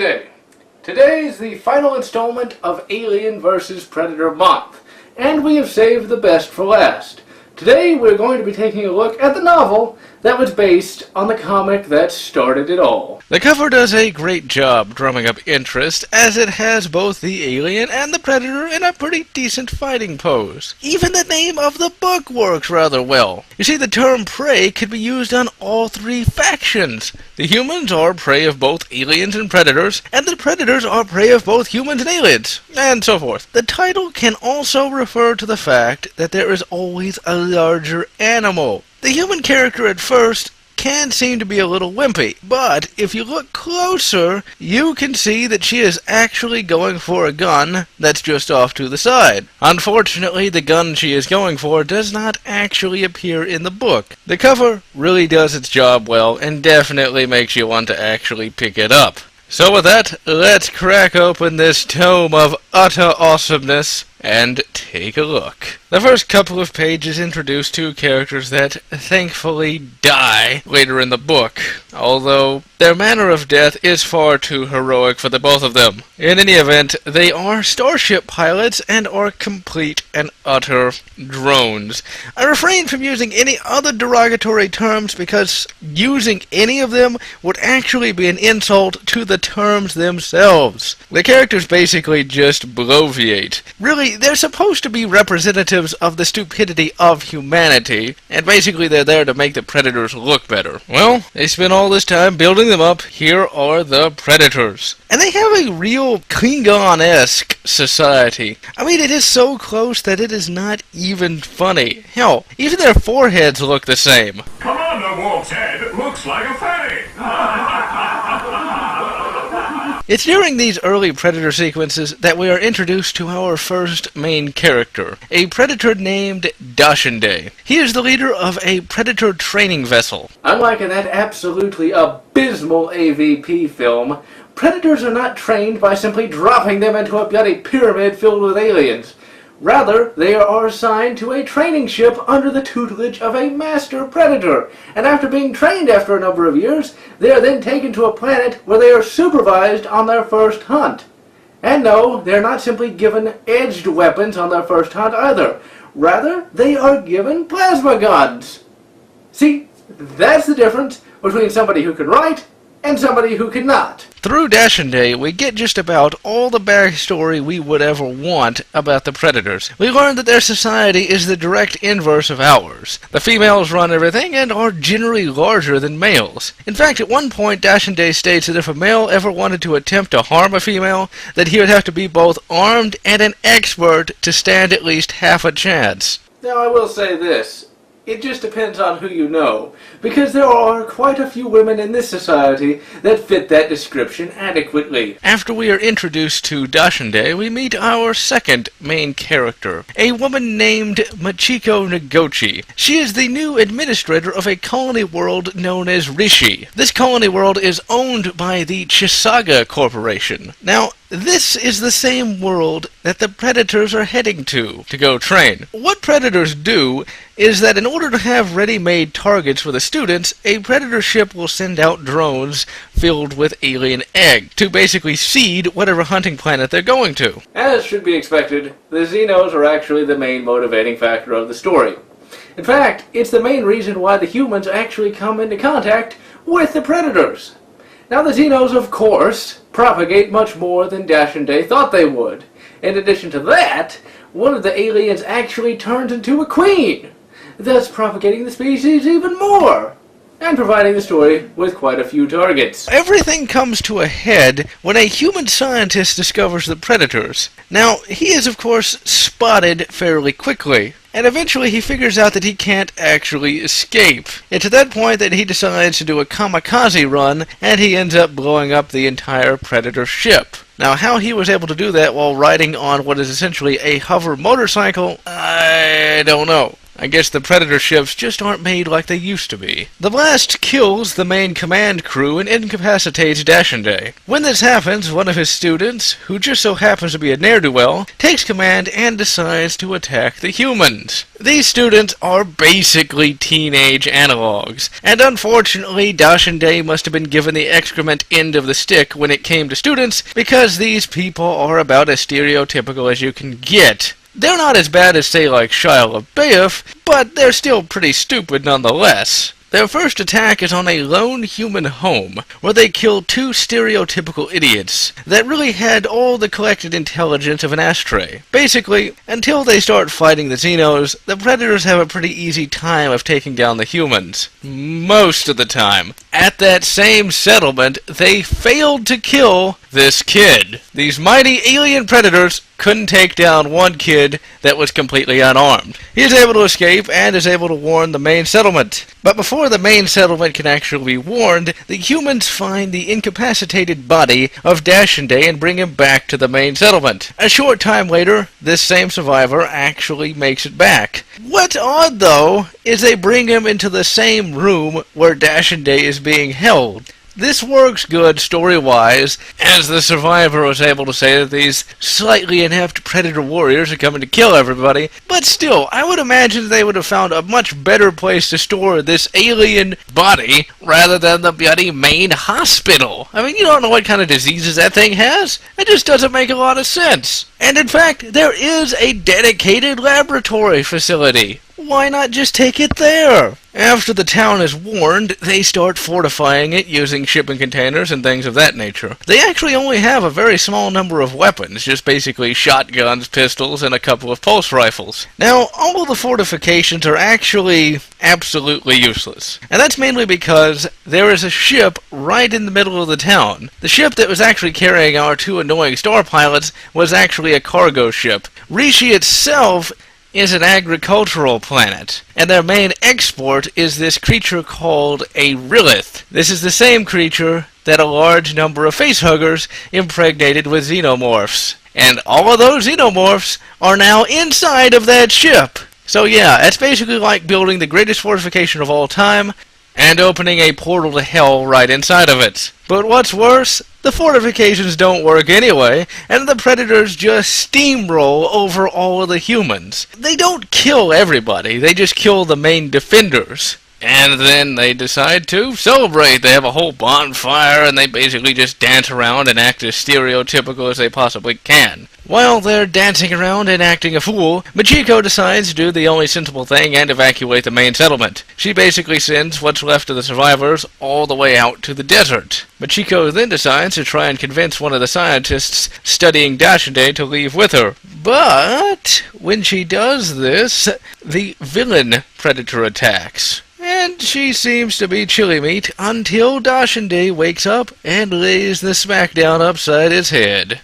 day. Today is the final installment of Alien vs. Predator Month, and we have saved the best for last. Today we're going to be taking a look at the novel that was based on the comic that started it all. The cover does a great job drumming up interest, as it has both the alien and the predator in a pretty decent fighting pose. Even the name of the book works rather well. You see, the term prey could be used on all three factions. The humans are prey of both aliens and predators, and the predators are prey of both humans and aliens, and so forth. The title can also refer to the fact that there is always a larger animal. The human character at first can seem to be a little wimpy, but if you look closer, you can see that she is actually going for a gun that's just off to the side. Unfortunately, the gun she is going for does not actually appear in the book. The cover really does its job well, and definitely makes you want to actually pick it up. So with that, let's crack open this tome of utter awesomeness and take a look. The first couple of pages introduce two characters that thankfully die later in the book, although their manner of death is far too heroic for the both of them. In any event, they are starship pilots and are complete and utter drones. I refrain from using any other derogatory terms because using any of them would actually be an insult to the terms themselves. The characters basically just bloviate. Really, they're supposed to be representatives of the stupidity of humanity, and basically they're there to make the predators look better. Well, they spent all this time building them up. Here are the predators. And they have a real Klingon-esque society. I mean, it is so close that it is not even funny. Hell, even their foreheads look the same. Commander Wolf's head looks like a fatty. It's during these early Predator sequences that we are introduced to our first main character, a Predator named Dashende. He is the leader of a Predator training vessel. Unlike in that absolutely abysmal AVP film, Predators are not trained by simply dropping them into a bloody pyramid filled with aliens. Rather, they are assigned to a training ship under the tutelage of a master predator, and after being trained after a number of years, they are then taken to a planet where they are supervised on their first hunt. And no, they are not simply given edged weapons on their first hunt either. Rather, they are given plasma guns. See, that's the difference between somebody who can write and somebody who cannot. Through Dashende, we get just about all the backstory we would ever want about the Predators. We learn that their society is the direct inverse of ours. The females run everything and are generally larger than males. In fact, at one point, Dashende states that if a male ever wanted to attempt to harm a female, that he would have to be both armed and an expert to stand at least half a chance. Now, I will say this. It just depends on who you know, because there are quite a few women in this society that fit that description adequately. After we are introduced to Dashende, we meet our second main character, a woman named Machiko Noguchi. She is the new administrator of a colony world known as Rishi. This colony world is owned by the Chisaga Corporation. Now, this is the same world that the Predators are heading to go train. What Predators do is that in order to have ready-made targets for the students, a Predator ship will send out drones filled with alien egg to basically seed whatever hunting planet they're going to. As should be expected, the Xenos are actually the main motivating factor of the story. In fact, it's the main reason why the humans actually come into contact with the Predators. Now, the Xenos, of course, propagate much more than Dashende thought they would. In addition to that, one of the aliens actually turns into a queen, thus propagating the species even more, and providing the story with quite a few targets. Everything comes to a head when a human scientist discovers the Predators. Now, he is, of course, spotted fairly quickly, and eventually he figures out that he can't actually escape. It's at that point that he decides to do a kamikaze run, and he ends up blowing up the entire Predator ship. Now, how he was able to do that while riding on what is essentially a hover motorcycle, I don't know. I guess the Predator ships just aren't made like they used to be. The blast kills the main command crew and incapacitates Dashende. When this happens, one of his students, who just so happens to be a ne'er-do-well, takes command and decides to attack the humans. These students are basically teenage analogs, and unfortunately Dashende must have been given the excrement end of the stick when it came to students, because these people are about as stereotypical as you can get. They're not as bad as, say, like Shia LaBeouf, but they're still pretty stupid nonetheless. Their first attack is on a lone human home, where they kill two stereotypical idiots that really had all the collected intelligence of an ashtray. Basically, until they start fighting the Xenos, the Predators have a pretty easy time of taking down the humans. Most of the time. At that same settlement, they failed to kill this kid. These mighty alien Predators couldn't take down one kid that was completely unarmed. He is able to escape and is able to warn the main settlement. But before the main settlement can actually be warned, the humans find the incapacitated body of Dashende and bring him back to the main settlement. A short time later, this same survivor actually makes it back. What's odd, though, is they bring him into the same room where Dashende is being held. This works good story-wise, as the survivor was able to say that these slightly inept Predator warriors are coming to kill everybody, but still, I would imagine they would have found a much better place to store this alien body rather than the bloody main hospital. I mean, you don't know what kind of diseases that thing has? It just doesn't make a lot of sense. And in fact, there is a dedicated laboratory facility. Why not just take it there? After the town is warned, they start fortifying it using shipping containers and things of that nature. They actually only have a very small number of weapons, just basically shotguns, pistols, and a couple of pulse rifles. Now, all of the fortifications are actually absolutely useless. And that's mainly because there is a ship right in the middle of the town. The ship that was actually carrying our two annoying star pilots was actually a cargo ship. Rishi itself is an agricultural planet, and their main export is this creature called a Rilith. This is the same creature that a large number of facehuggers impregnated with xenomorphs. And all of those xenomorphs are now inside of that ship. So yeah, that's basically like building the greatest fortification of all time and opening a portal to hell right inside of it. But what's worse, the fortifications don't work anyway, and the Predators just steamroll over all of the humans. They don't kill everybody, they just kill the main defenders. And then they decide to celebrate. They have a whole bonfire, and they basically just dance around and act as stereotypical as they possibly can. While they're dancing around and acting a fool, Machiko decides to do the only sensible thing and evacuate the main settlement. She basically sends what's left of the survivors all the way out to the desert. Machiko then decides to try and convince one of the scientists studying Dashende to leave with her. But when she does this, the villain Predator attacks. And she seems to be chili meat until Dashende wakes up and lays the smackdown upside his head.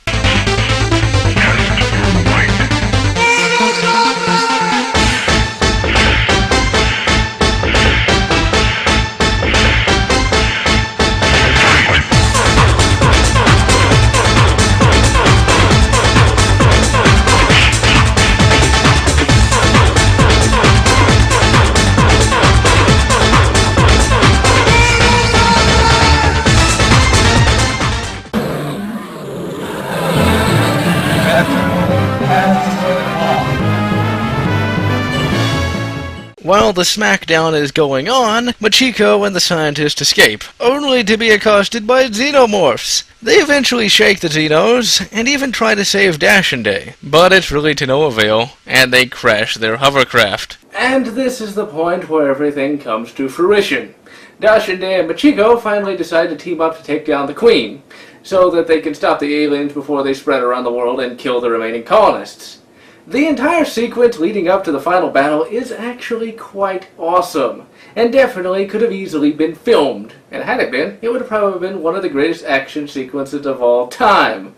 While the smackdown is going on, Machiko and the scientist escape, only to be accosted by xenomorphs. They eventually shake the Xenos, and even try to save Dashende, but it's really to no avail, and they crash their hovercraft. And this is the point where everything comes to fruition. Dashende and Machiko finally decide to team up to take down the Queen, so that they can stop the aliens before they spread around the world and kill the remaining colonists. The entire sequence leading up to the final battle is actually quite awesome, and definitely could have easily been filmed. And had it been, it would have probably been one of the greatest action sequences of all time.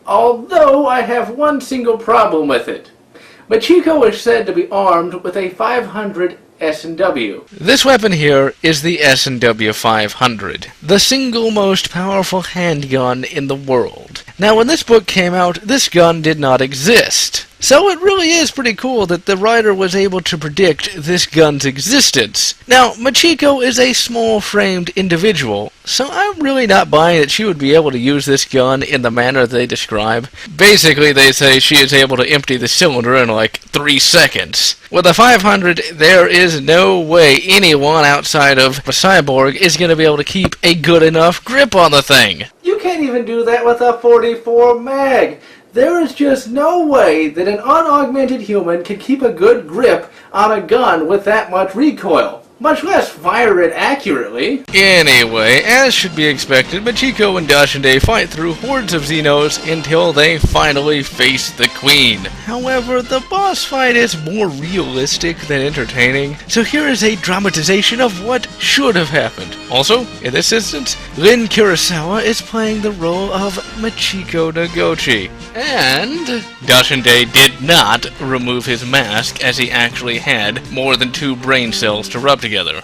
Although I have one single problem with it. Machiko is said to be armed with a 500 S&W. This weapon here is the S&W 500, the single most powerful handgun in the world. Now, when this book came out, this gun did not exist. So it really is pretty cool that the writer was able to predict this gun's existence. Now, Machiko is a small-framed individual, so I'm really not buying that she would be able to use this gun in the manner they describe. Basically, they say she is able to empty the cylinder in like 3 seconds. With a 500, there is no way anyone outside of a cyborg is going to be able to keep a good enough grip on the thing. You can't even do that with a 44 mag. There is just no way that an unaugmented human can keep a good grip on a gun with that much recoil, much less fire it accurately. Anyway, as should be expected, Machiko and Dashinde fight through hordes of Xenos until they finally face the Queen. However, the boss fight is more realistic than entertaining, so here is a dramatization of what should have happened. Also, in this instance, Rin Kurosawa is playing the role of Machiko Noguchi. And Dashinde did not remove his mask, as he actually had more than 2 brain cells to rub together.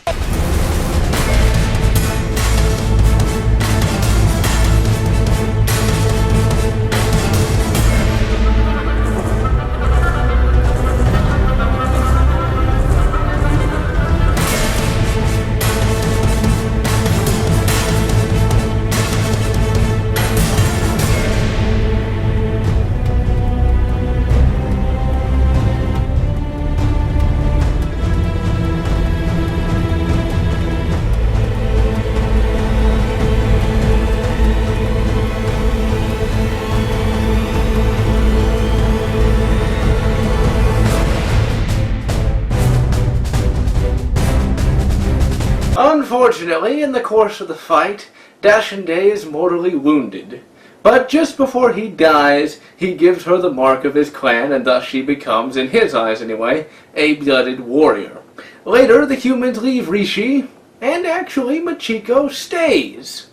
Unfortunately, in the course of the fight, Dashinde is mortally wounded. But just before he dies, he gives her the mark of his clan, and thus she becomes, in his eyes anyway, a blooded warrior. Later, the humans leave Rishi, and actually Machiko stays.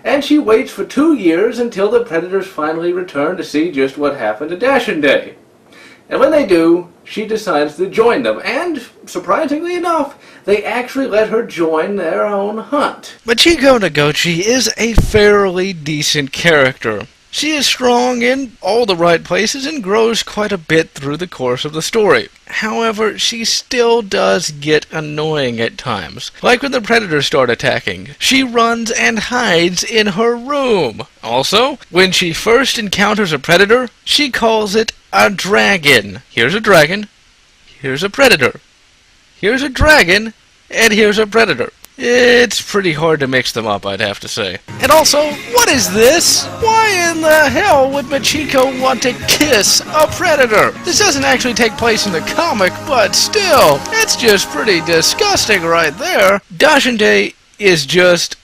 And she waits for 2 years until the Predators finally return to see just what happened to Dashinde. And when they do, she decides to join them, and, surprisingly enough, they actually let her join their own hunt. Machiko Noguchi is a fairly decent character. She is strong in all the right places and grows quite a bit through the course of the story. However, she still does get annoying at times. Like when the Predators start attacking, she runs and hides in her room. Also, when she first encounters a Predator, she calls it a dragon. Here's a dragon, here's a Predator. Here's a dragon, and here's a Predator. It's pretty hard to mix them up, I'd have to say. And also, what is this? Why in the hell would Machiko want to kiss a Predator? This doesn't actually take place in the comic, but still, it's just pretty disgusting right there. Dashinde is just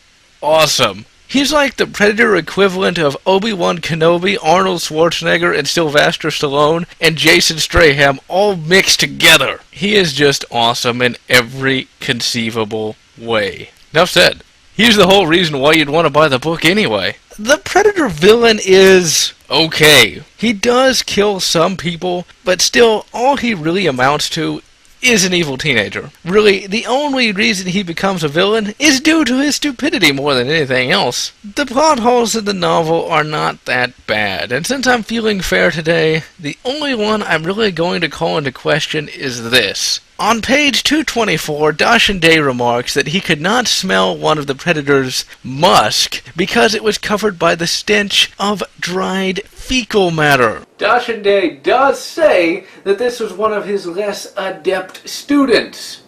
awesome. He's like the Predator equivalent of Obi-Wan Kenobi, Arnold Schwarzenegger, and Sylvester Stallone, and Jason Statham all mixed together. He is just awesome in every conceivable way. Enough said. He's the whole reason why you'd want to buy the book anyway. The Predator villain is okay. He does kill some people, but still, all he really amounts to is an evil teenager. Really, the only reason he becomes a villain is due to his stupidity more than anything else. The plot holes in the novel are not that bad, and since I'm feeling fair today, the only one I'm really going to call into question is this. On page 224, Dashinde remarks that he could not smell one of the Predator's musk because it was covered by the stench of dried fecal matter. Dashinde does say that this was one of his less adept students.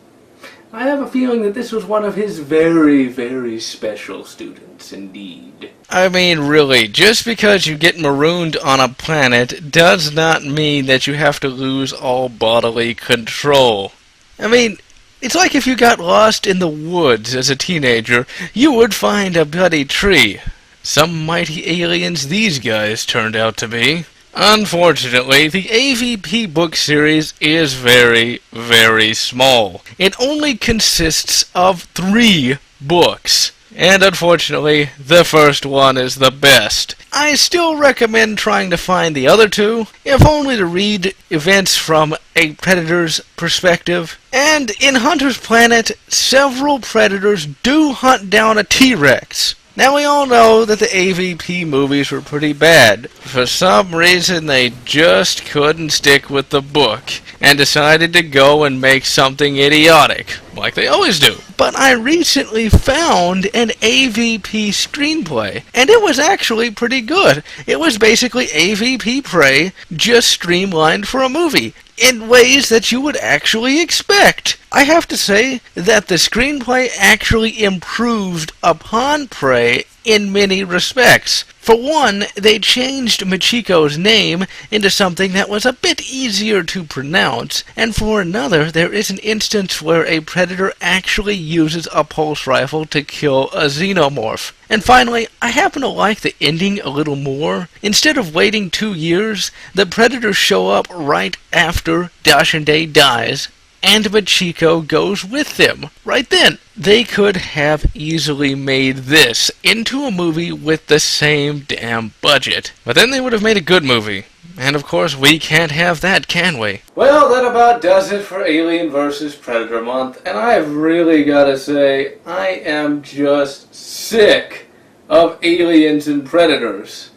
I have a feeling that this was one of his very, very special students indeed. I mean, really, just because you get marooned on a planet does not mean that you have to lose all bodily control. I mean, it's like if you got lost in the woods as a teenager, you would find a bloody tree. Some mighty aliens these guys turned out to be. Unfortunately, the AVP book series is very, very small. It only consists of 3 books. And unfortunately, the first one is the best. I still recommend trying to find the other 2, if only to read events from a Predator's perspective. And in Hunter's Planet, several Predators do hunt down a T-Rex. Now we all know that the AVP movies were pretty bad. For some reason they just couldn't stick with the book and decided to go and make something idiotic, like they always do. But I recently found an AVP screenplay, and it was actually pretty good. It was basically AVP Prey, just streamlined for a movie, in ways that you would actually expect. I have to say that the screenplay actually improved upon Prey in many respects. For one, they changed Machiko's name into something that was a bit easier to pronounce, and for another, there is an instance where a predator actually uses a pulse rifle to kill a xenomorph. And finally, I happen to like the ending a little more. Instead of waiting 2 years, the predators show up right after Dashinde dies, and Machiko goes with them. Right then, they could have easily made this into a movie with the same damn budget. But then they would have made a good movie. And of course, we can't have that, can we? Well, that about does it for Alien vs. Predator month, and I've really got to say, I am just sick of aliens and predators.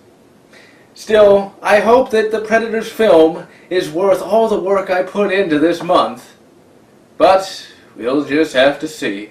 Still, I hope that the Predators film is worth all the work I put into this month. But we'll just have to see.